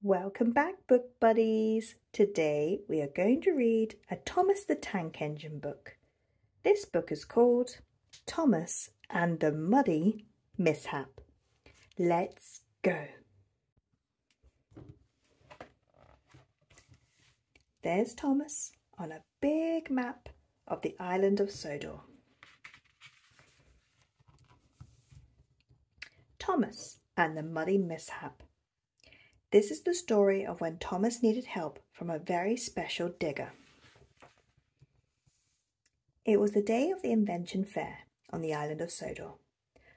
Welcome back, book buddies. Today we are going to read a Thomas the Tank Engine book. This book is called Thomas and the Muddy Mishap. Let's go. There's Thomas on a big map of the island of Sodor. Thomas and the Muddy Mishap. This is the story of when Thomas needed help from a very special digger. It was the day of the invention fair on the island of Sodor,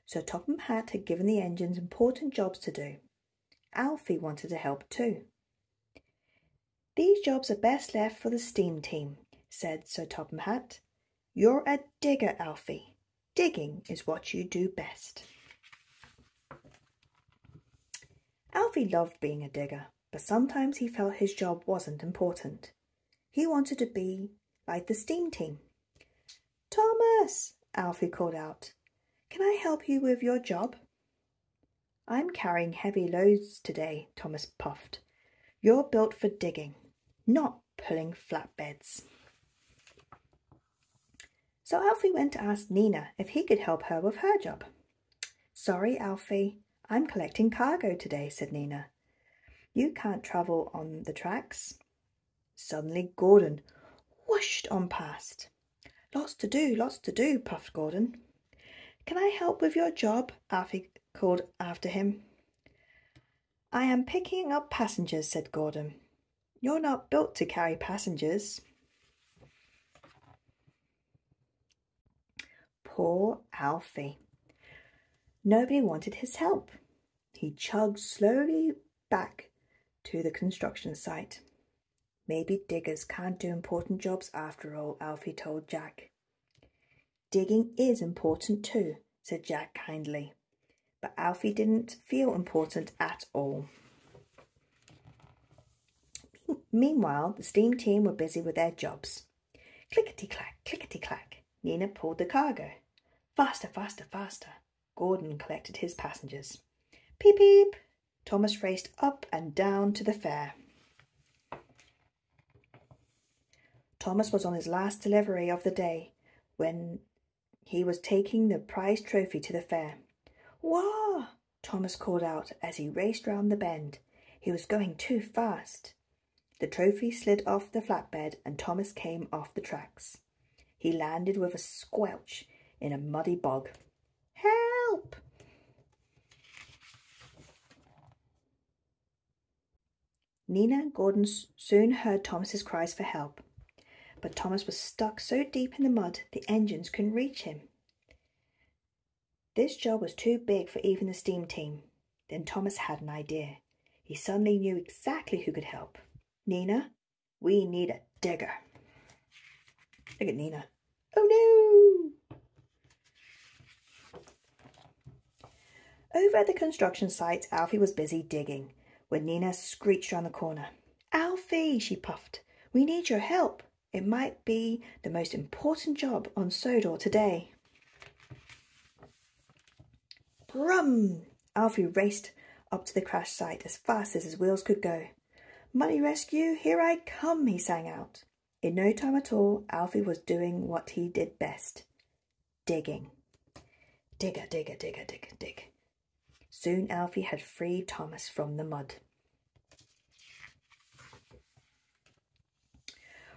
so Topham Hatt had given the engines important jobs to do. Alfie wanted to help too. "These jobs are best left for the steam team," said Sir Topham Hatt. "You're a digger, Alfie. Digging is what you do best." Alfie loved being a digger, but sometimes he felt his job wasn't important. He wanted to be like the steam team. "Thomas," Alfie called out, "can I help you with your job?" "I'm carrying heavy loads today," Thomas puffed. "You're built for digging, not pulling flatbeds." So Alfie went to ask Nina if he could help her with her job. "Sorry, Alfie, I'm collecting cargo today," said Nina. "You can't travel on the tracks." Suddenly Gordon whooshed on past. Lots to do, puffed Gordon. "Can I help with your job?" Alfie called after him. "I am picking up passengers," said Gordon. "You're not built to carry passengers." Poor Alfie. Nobody wanted his help. He chugged slowly back to the construction site. "Maybe diggers can't do important jobs after all," Alfie told Jack. "Digging is important too," said Jack kindly. But Alfie didn't feel important at all. Meanwhile, the steam team were busy with their jobs. Clickety-clack, clickety-clack. Nina pulled the cargo. Faster, faster, faster. Gordon collected his passengers. Peep, peep. Thomas raced up and down to the fair. Thomas was on his last delivery of the day when he was taking the prize trophy to the fair. "Wah!" Thomas called out as he raced round the bend. He was going too fast. The trophy slid off the flatbed and Thomas came off the tracks. He landed with a squelch in a muddy bog. "Help!" Nina and Gordon soon heard Thomas's cries for help, but Thomas was stuck so deep in the mud the engines couldn't reach him. This job was too big for even the steam team. Then Thomas had an idea. He suddenly knew exactly who could help. "Nina, we need a digger." Look at Nina. "Oh no!" Over at the construction site, Alfie was busy digging when Nina screeched round the corner. "Alfie," she puffed, "we need your help. It might be the most important job on Sodor today." Brum! Alfie raced up to the crash site as fast as his wheels could go. "Muddy rescue, here I come," he sang out. In no time at all, Alfie was doing what he did best. Digging. Digger, digger, digger, digger, dig. Soon Alfie had freed Thomas from the mud.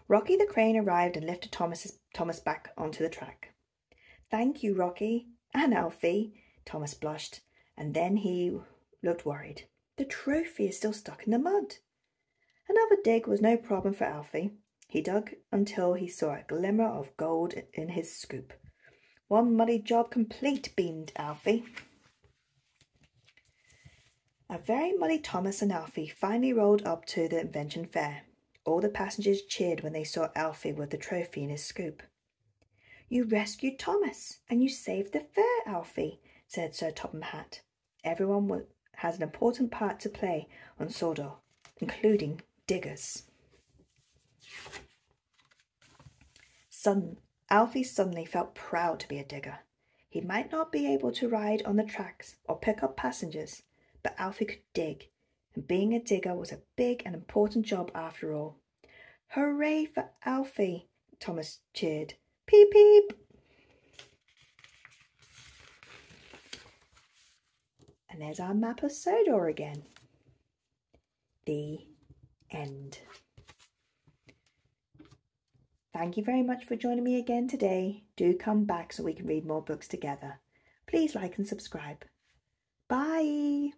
Rocky the crane arrived and lifted Thomas back onto the track. "Thank you, Rocky and Alfie," Thomas blushed, and then he looked worried. "The trophy is still stuck in the mud." Another dig was no problem for Alfie. He dug until he saw a glimmer of gold in his scoop. "One muddy job complete," beamed Alfie. A very muddy Thomas and Alfie finally rolled up to the invention fair. All the passengers cheered when they saw Alfie with the trophy in his scoop. "You rescued Thomas and you saved the fair, Alfie," said Sir Topham Hatt. "Everyone has an important part to play on Sodor, including diggers." Alfie suddenly felt proud to be a digger. He might not be able to ride on the tracks or pick up passengers, but Alfie could dig, and being a digger was a big and important job after all. Hooray for Alfie! Thomas cheered. Peep, peep! And there's our map of Sodor again. The end. Thank you very much for joining me again today. Do come back so we can read more books together. Please like and subscribe. Bye!